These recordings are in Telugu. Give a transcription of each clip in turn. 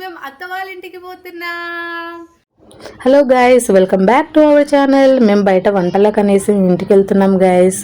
మేము అత్త వాళ్ళ ఇంటికి పోతున్నాం. Hello guys, welcome back to our channel. మేము బయట వంటలకు అనేసి ఇంటికి వెళ్తున్నాం గైస్.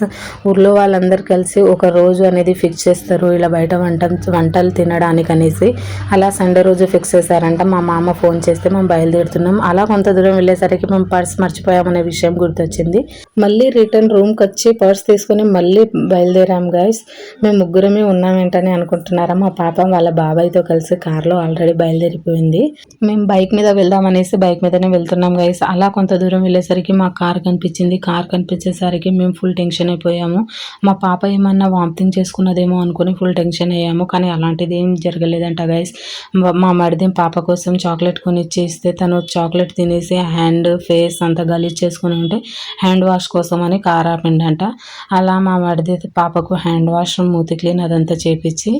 ఊర్లో వాళ్ళందరూ కలిసి ఒక రోజు అనేది ఫిక్స్ చేస్తారు ఇలా బయట వంటలు తినడానికి అనేసి. అలా సండే రోజు ఫిక్స్ చేశారంట. మా మామ ఫోన్ చేస్తే మేము బయలుదేరుతున్నాం. అలా కొంత దూరం వెళ్ళేసరికి మేము పర్స్ మర్చిపోయామనే విషయం గుర్తొచ్చింది. మళ్ళీ రిటర్న్ రూమ్కి వచ్చి పర్స్ తీసుకుని మళ్ళీ బయలుదేరాం గైస్. మేము ముగ్గురమే ఉన్నామేంటని అనుకుంటున్నారా? మా పాప వాళ్ళ బాబాయ్తో కలిసి కార్లో ఆల్రెడీ బయలుదేరిపోయింది. మేము బైక్ మీద వెళ్దామనేసి బైక్ మీదనే వెళ్తున్నాం గైస్. అలా కొంత దూరం వెళ్ళేసరికి మా కార్ కనిపించింది. కార్ కనిపించేసరికి మేము ఫుల్ టెన్షన్ అయిపోయాము. మా పాప ఏమన్నా వామిటింగ్ చేసుకున్నదేమో అనుకుని ఫుల్ టెన్షన్ అయ్యాము. కానీ అలాంటిది ఏం జరగలేదంట గైస్. మా మరిది పాప కోసం చాక్లెట్ కొనిచ్చేస్తే తను చాక్లెట్ తినేసి హ్యాండ్ ఫేస్ అంతా గలీజ్ చేసుకుని ఉంటే హ్యాండ్ వాష్ కోసం అని కార్ ఆపిండంట. అలా మా మరిది పాపకు హ్యాండ్ వాష్, మూతి క్లీన్ అదంతా చేపించి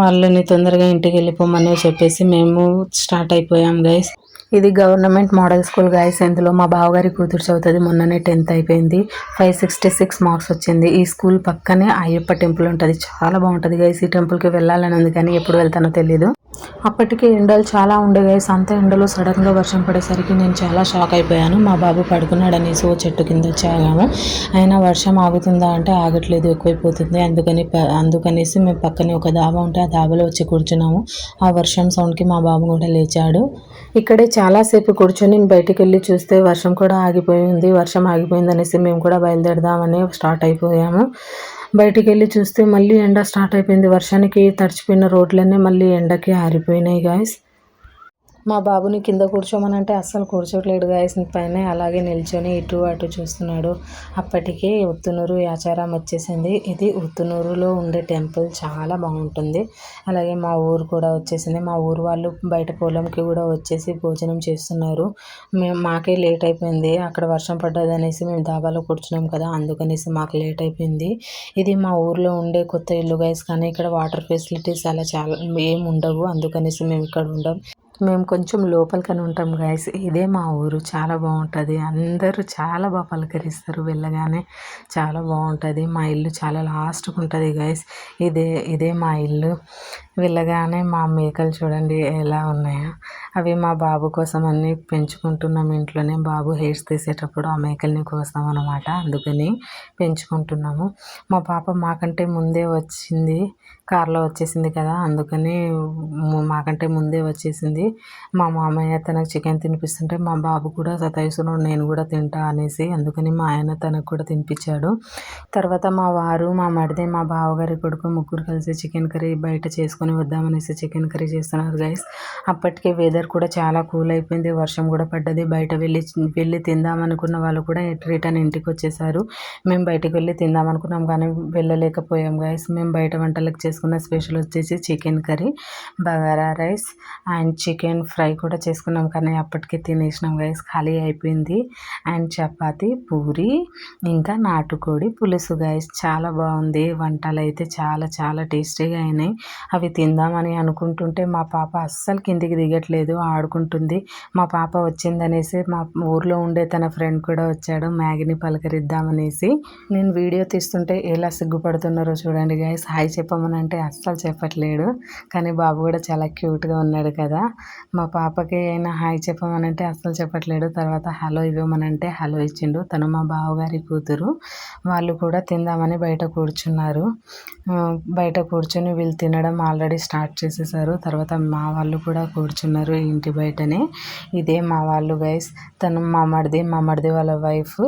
వాళ్ళని తొందరగా ఇంటికి వెళ్ళిపోమని చెప్పేసి మేము స్టార్ట్ అయిపోయాం గైస్. ఇది గవర్నమెంట్ మోడల్ స్కూల్ గైస్. ఇందులో మా బావగారి కూతురు చదువుతుంది. మొన్ననే 10th అయిపోయింది. 566 మార్క్స్ వచ్చింది. ఈ స్కూల్ పక్కనే అయ్యప్ప టెంపుల్ ఉంటుంది. చాలా బాగుంటుంది గైస్. ఈ టెంపుల్కి వెళ్ళాలని ఉంది కానీ ఎప్పుడు వెళ్తానో తెలీదు. అప్పటికే ఎండలు చాలా ఉండే గైస్. అంత ఎండలో సడన్గా వర్షం పడేసరికి నేను చాలా షాక్ అయిపోయాను. మా బాబు పడుకున్నాడు అనేసి ఓ చెట్టు కింద వచ్చాము. అయినా వర్షం ఆగుతుందా అంటే ఆగట్లేదు, ఎక్కువైపోతుంది. అందుకనేసి మేము పక్కనే ఒక దాబా ఉంటే ఆ దాబాలో వచ్చి కూర్చున్నాము. ఆ వర్షం సౌండ్కి మా బాబు కూడా లేచాడు. ఇక్కడే చాలాసేపు కూర్చొని బయటికి వెళ్ళి చూస్తే వర్షం కూడా ఆగిపోయింది. వర్షం ఆగిపోయింది అనేసి మేము కూడా బయలుదేరదామని స్టార్ట్ అయిపోయాము. బయటికి వెళ్ళి చూస్తే మళ్ళీ ఎండ స్టార్ట్ అయిపోయింది. వర్షానికి తడిచిపోయిన రోడ్లన్నీ మళ్ళీ ఎండకి ఆరిపోయినాయి గాయస్. మా బాబుని కింద కూర్చోమనంటే అస్సలు కూర్చోట్లేడు గాయస్. పైన అలాగే నిల్చొని ఇటు అటు చూస్తున్నాడు. అప్పటికే ఉత్తునూరు ఆచారం వచ్చేసింది. ఇది ఉత్తునూరులో ఉండే టెంపుల్ చాలా బాగుంటుంది. అలాగే మా ఊరు కూడా వచ్చేసింది. మా ఊరు వాళ్ళు బయట పొలంకి కూడా వచ్చేసి భోజనం చేస్తున్నారు. మాకే లేట్ అయిపోయింది. అక్కడ వర్షం పడ్డది అనేసి మేము దాబాలో కూర్చున్నాం కదా, అందుకనేసి మాకు లేట్ అయిపోయింది. ఇది మా ఊర్లో ఉండే కొత్త ఇల్లు గైస్. కానీ ఇక్కడ వాటర్ ఫెసిలిటీస్ అలా చాలా ఏం ఉండవు. అందుకనేసి మేము ఇక్కడ ఉండం. మేము కొంచెం లోపలికని ఉంటాం గైస్. ఇదే మా ఊరు. చాలా బాగుంటుంది. అందరూ చాలా బాగా పలకరిస్తారు వెళ్ళగానే. చాలా బాగుంటుంది. మా ఇల్లు చాలా లాస్ట్కి ఉంటుంది గైస్. ఇదే మా ఇల్లు. వెళ్ళగానే మా మేకలు చూడండి ఎలా ఉన్నాయో. అవి మా బాబు కోసం అన్నీ పెంచుకుంటున్నాం ఇంట్లోనే. బాబు హెయిర్స్ తీసేటప్పుడు ఆ మేకల్ని కోస్తాం అన్నమాట. అందుకని పెంచుకుంటున్నాము. మా పాప మాకంటే ముందే వచ్చింది. కార్లో వచ్చేసింది కదా, అందుకని మాకంటే ముందే వచ్చేసింది. మా మామయ్య తనకు చికెన్ తినిపిస్తుంటే మా బాబు కూడా సతాయిస్తున్నాడు, నేను కూడా తింటా అనేసి. అందుకని మా ఆయన తనకు కూడా తినిపించాడు. తర్వాత మా వారు, మా మరిది, మా బావగారి కొడుకు ముగ్గురు కలిసి చికెన్ కర్రీ బయట చేసుకొని వద్దామనేసి చికెన్ కర్రీ చేస్తున్నారు గైస్. అప్పటికే వెదర్ కూడా చాలా కూల్ అయిపోయింది. వర్షం కూడా పడ్డది. బయట వెళ్ళి తిందామనుకున్న వాళ్ళు కూడా రిటర్న్ ఇంటికి వచ్చేసారు. మేము బయటికి వెళ్ళి తిందామనుకున్నాం కానీ వెళ్ళలేకపోయాం గైస్. మేము బయట వంటలకు చేసుకున్న స్పెషల్ వచ్చేసి chicken curry, bagara rice and chicken fry కూడా చేసుకున్నాం. కానీ అప్పటికే తినేసినాం గైస్, ఖాళీ అయిపోయింది. అండ్ చపాతి, పూరి, ఇంకా నాటుకోడి పులుసు గైస్. చాలా బాగుంది. వంటలు అయితే చాలా చాలా టేస్టీగా అయినాయి. అవి తిందామని అనుకుంటుంటే మా పాప అస్సలు కిందికి దిగట్లేదు, ఆడుకుంటుంది. మా పాప వచ్చిందనేసి మా ఊర్లో ఉండే తన ఫ్రెండ్ కూడా వచ్చాడు మ్యాగీని పలకరిద్దామనేసి. నేను వీడియో తీస్తుంటే ఎలా సిగ్గుపడుతున్నారో చూడండి గైస్. హాయ్ చెప్పమనంటే అస్సలు చెప్పట్లేడు. కానీ బాబు కూడా చాలా క్యూట్గా ఉన్నాడు కదా. మా పాపకి అయినా హాయ్ చెప్పమనంటే అస్సలు చెప్పట్లేడు. తర్వాత హలో ఇవ్వమనంటే హలో ఇచ్చిండు. తను మా బావగారి కూతురు. వాళ్ళు కూడా తిందామని బయట కూర్చున్నారు. బయట కూర్చొని వీళ్ళు తినడం ఆల్రెడీ స్టార్ట్ చేసేసారు. తర్వాత మా వాళ్ళు కూడా కూర్చున్నారు ఇంటి బయటనే. ఇదే మా వాళ్ళు గైస్. తను మా మరిది వాళ్ళ వైఫ్.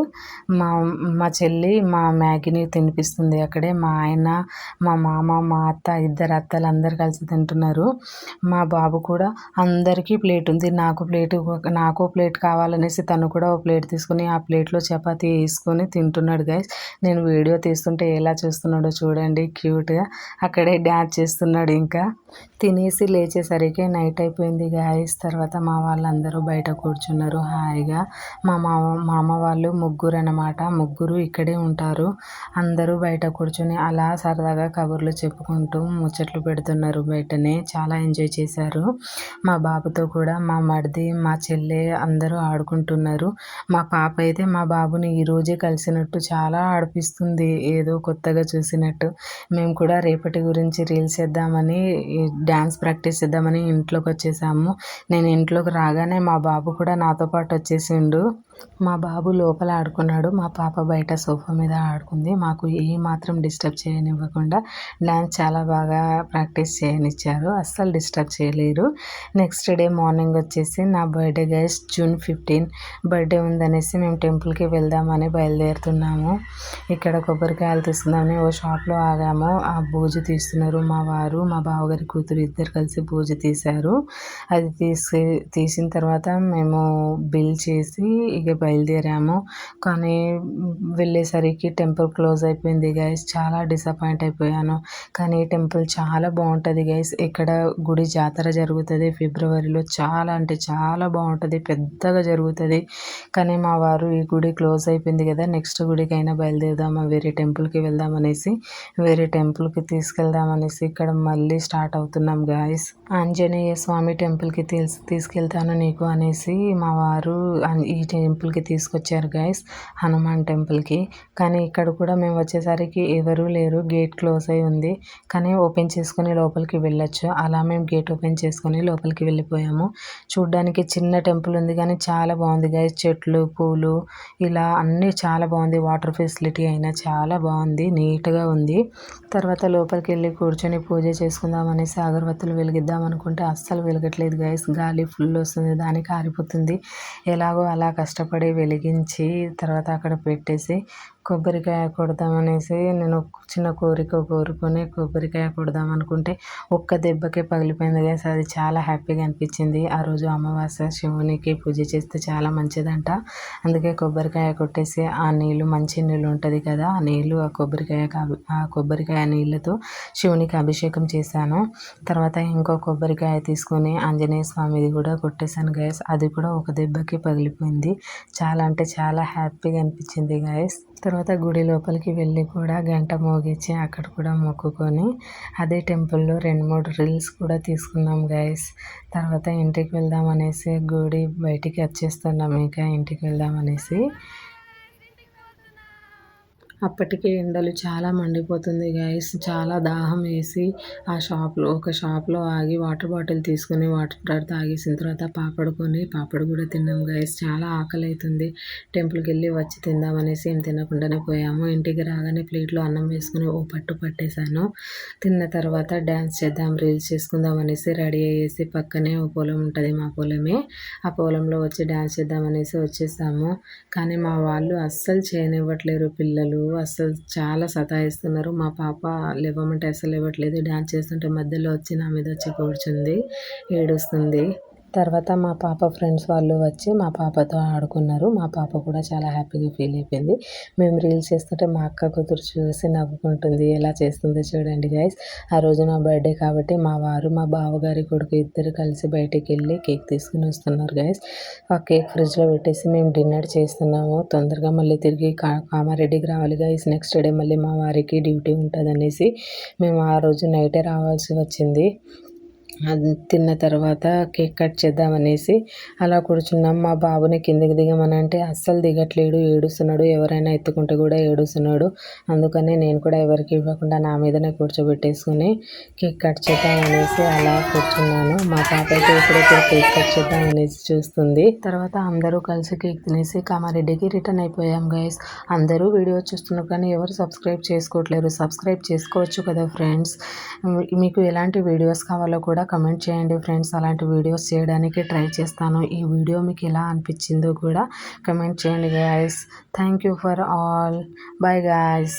మా చెల్లి మా మ్యాగీని తినిపిస్తుంది అక్కడే. మా ఆయన, మా మామ, మా అత్త, ఇద్దరు అత్తలు అందరు కలిసి తింటున్నారు. మా బాబు కూడా అందరికీ ప్లేట్ ఉంది, నాకు ప్లేట్ కావాలనేసి తను కూడా ఒక ప్లేట్ తీసుకుని ఆ ప్లేట్లో చపాతీ వేసుకొని తింటున్నాడు గైస్. నేను వీడియో తీస్తుంటే ఎలా చూస్తున్నాడో చూడండి, క్యూట్గా అక్కడే డ్యాన్స్ చేస్తున్నాడు. ఇంకా తినేసి లేచేసరికి నైట్ అయిపోయింది గాయస్. గైస్. తర్వాత మా వాళ్ళందరూ బయట కూర్చున్నారు హాయిగా. మా మామ వాళ్ళు ముగ్గురు అన్నమాట. ముగ్గురు ఇక్కడే ఉంటారు. అందరూ బయట కూర్చొని అలా సరదాగా కబుర్లు చెప్పుకుంటూ ముచ్చట్లు పెడుతున్నారు బయటనే. చాలా ఎంజాయ్ చేశారు. మా బాబుతో కూడా మా మరిది, మా చెల్లె అందరూ ఆడుకుంటున్నారు. మా పాప అయితే మా బాబుని ఈరోజే కలిసినట్టు చాలా ఆడిపిస్తుంది, ఏదో కొత్తగా చూసినట్టు. మేము కూడా రేపటి గురించి రీల్స్ చేద్దామని, డ్యాన్స్ ప్రాక్టీస్ చేద్దామని ఇంట్లోకి వచ్చేసాము. నేను ఇంట్లోకి రాగానే మా బాబు కూడా నాతో పాటు వచ్చేసిండు. మా బాబు లోపల ఆడుకున్నాడు, మా పాప బయట సోఫా మీద ఆడుకుంది. మాకు ఏ మాత్రం డిస్టర్బ్ చేయనివ్వకుండా డ్యాన్స్ చాలా బాగా ప్రాక్టీస్ చేయనిచ్చారు, అస్సలు డిస్టర్బ్ చేయలేరు. నెక్స్ట్ డే మార్నింగ్ వచ్చేసి నా బర్త్డే గైస్, June 15 బర్త్డే ఉందనేసి మేము టెంపుల్కి వెళ్దామని బయలుదేరుతున్నాము. ఇక్కడ కొబ్బరికాయలు తీసుకుందామని ఓ షాప్లో ఆగాము. ఆ బూజు తీస్తున్నారు మా వారు, మా బావగారి కూతురు ఇద్దరు కలిసి బూజు తీశారు. అది తీసిన తర్వాత మేము బిల్ చేసి ఇక బయలుదేరాము. కానీ వెళ్ళేసరికి టెంపుల్ క్లోజ్ అయిపోయింది గైస్. చాలా డిసప్పాయింట్ అయిపోయాను. కానీ ఈ టెంపుల్ చాలా బాగుంటుంది గైస్. ఇక్కడ గుడి జాతర జరుగుతుంది ఫిబ్రవరిలో. చాలా అంటే చాలా బాగుంటుంది, పెద్దగా జరుగుతుంది. కానీ మా వారు ఈ గుడి క్లోజ్ అయిపోయింది కదా, నెక్స్ట్ గుడికైనా బయలుదేరదామా, వేరే టెంపుల్కి వెళ్దామనేసి, వేరే టెంపుల్కి తీసుకెళ్దామనేసి ఇక్కడ మళ్ళీ స్టార్ట్ అవుతున్నాం గాయస్. ఆంజనేయ స్వామి టెంపుల్కి తీసుకెళ్తాను నీకు అనేసి మా వారు ఈ టెంపుల్కి తీసుకొచ్చారు గైస్, హనుమాన్ టెంపుల్కి. కానీ ఇక్కడ కూడా మేము వచ్చేసరికి ఎవరూ లేరు, గేట్ క్లోజ్ అయి ఉంది. కానీ ఓపెన్ చేసుకొని లోపలికి వెళ్ళొచ్చు. అలా మేము గేట్ ఓపెన్ చేసుకొని లోపలికి వెళ్ళిపోయాము. చూడ్డానికి చిన్న టెంపుల్ ఉంది కానీ చాలా బాగుంది గైస్. చెట్లు, పూలు ఇలా అన్నీ చాలా బాగుంది. వాటర్ ఫెసిలిటీ అయినా చాలా బాగుంది, నీట్గా ఉంది. తర్వాత లోపలికి వెళ్ళి కూర్చొని పూజ చేసుకుందాం అనేసి అగరబత్తులు వెలిగిద్దాం అనుకుంటే అస్సలు వెలగట్లేదు గైస్. గాలి ఫుల్ వస్తుంది, దానికి ఆరిపోతుంది. ఎలాగో అలా కష్టపడి వెలిగించి తర్వాత అక్కడ పెట్టేసి కొబ్బరికాయ కొడదామనేసి నేను చిన్న కోరిక కోరుకొని కొబ్బరికాయ కొడదాం అనుకుంటే ఒక్క దెబ్బకే పగిలిపోయింది గైస్. అది చాలా హ్యాపీగా అనిపించింది. ఆ రోజు అమావాస్య, శివునికి పూజ చేస్తే చాలా మంచిదంట. అందుకే కొబ్బరికాయ కొట్టేసి ఆ నీళ్ళు, మంచి నీళ్ళు ఉంటుంది కదా, ఆ నీళ్ళు ఆ కొబ్బరికాయ నీళ్ళతో శివునికి అభిషేకం చేశాను. తర్వాత ఇంకో కొబ్బరికాయ తీసుకొని ఆంజనేయ స్వామిది కూడా కొట్టేశాను గైస్. అది కూడా ఒక దెబ్బకి పగిలిపోయింది. చాలా అంటే చాలా హ్యాపీగా అనిపించింది గైస్. తర్వాత గుడి లోపలికి వెళ్ళి కూడా గంట మోగించి అక్కడ కూడా మొక్కుకొని అదే టెంపుల్లో 2-3 రీల్స్ కూడా తీసుకున్నాం గైస్. తర్వాత ఇంటికి వెళ్దాం అనేసి గుడి బయటికి వచ్చేస్తున్నాం, ఇంకా ఇంటికి వెళ్దాం అనేసి. అప్పటికే ఎండలు చాలా మండిపోతుంది గైస్. చాలా దాహం వేసి ఒక షాప్లో ఆగి వాటర్ బాటిల్ తీసుకుని వాటర్ తాగేసిన తర్వాత పాపడు కూడా తిన్నాం గైస్. చాలా ఆకలి అవుతుంది. టెంపుల్కి వెళ్ళి వచ్చి తిందామనేసి ఏం తినకుండానే పోయాము. ఇంటికి రాగానే ప్లేట్లో అన్నం వేసుకుని ఓ పట్టు పట్టేశాను. తిన్న తర్వాత డ్యాన్స్ చేద్దాం, రీల్స్ చేసుకుందాం అనేసి రెడీ అయ్యేసి పక్కనే ఓ పొలం ఉంటుంది, మా పొలమే. ఆ పొలంలో వచ్చి డ్యాన్స్ చేద్దామనేసి వచ్చేసాము. కానీ మా వాళ్ళు అస్సలు చేయనివ్వట్లేరు, పిల్లలు అస్సలు చాలా సతాయిస్తున్నారు. మా పాప లేవమంటే అస్సలు ఇవ్వట్లేదు. డ్యాన్స్ చేస్తుంటే మధ్యలో వచ్చి నా మీద వచ్చి కూర్చుంది, ఏడుస్తుంది. తర్వాత మా పాప ఫ్రెండ్స్ వాళ్ళు వచ్చి మా పాపతో ఆడుకున్నారు. మా పాప కూడా చాలా హ్యాపీగా ఫీల్ అయిపోయింది. మేము రీల్స్ చేస్తుంటే మా అక్క కూతురు చూసి నవ్వుకుంటుంది. ఎలా చేస్తుందో చూడండి గైస్. ఆ రోజు నా బర్త్డే కాబట్టి మా వారు, మా బావగారి కొడుకు ఇద్దరు కలిసి బయటికి వెళ్ళి కేక్ తీసుకుని వస్తున్నారు గైస్. ఆ కేక్ ఫ్రిడ్జ్లో పెట్టేసి మేము డిన్నర్ చేస్తున్నాము. తొందరగా మళ్ళీ తిరిగి కామారెడ్డికి రావాలి గైస్. నెక్స్ట్ డే మళ్ళీ మా వారికి డ్యూటీ ఉంటుంది అనేసి మేము ఆ రోజు నైటే రావాల్సి వచ్చింది. అది తిన్న తర్వాత కేక్ కట్ చేద్దామనేసి అలా కూర్చున్నాం. మా బాబుని కిందికి దిగమనంటే అస్సలు దిగట్లేడు, ఏడుస్తున్నాడు. ఎవరైనా ఎత్తుకుంటే కూడా ఏడుస్తున్నాడు. అందుకని నేను కూడా ఎవరికి ఇవ్వకుండా నా మీదనే కూర్చోబెట్టేసుకుని కేక్ కట్ చేద్దామనేసి అలా కూర్చున్నాను. మా పాప అయితే ఇప్పుడైతే కేక్ కట్ చేద్దామనేసి చూస్తుంది. తర్వాత అందరూ కలిసి కేక్ తినేసి కామారెడ్డికి రిటర్న్ అయిపోయాం గైస్. అందరూ వీడియో చూస్తున్నారు కానీ ఎవరు సబ్స్క్రైబ్ చేసుకోవట్లేరు. సబ్స్క్రైబ్ చేసుకోవచ్చు కదా ఫ్రెండ్స్. మీకు ఎలాంటి వీడియోస్ కావాలో కూడా కమెంట్ చేయండి ఫ్రెండ్స్. అలాంటి వీడియోస్ చేయడానికి ట్రై చేస్తాను. ఈ వీడియో మీకు ఎలా అనిపించిందో కూడా కమెంట్ చేయండి guys. Thank you for all. Bye guys.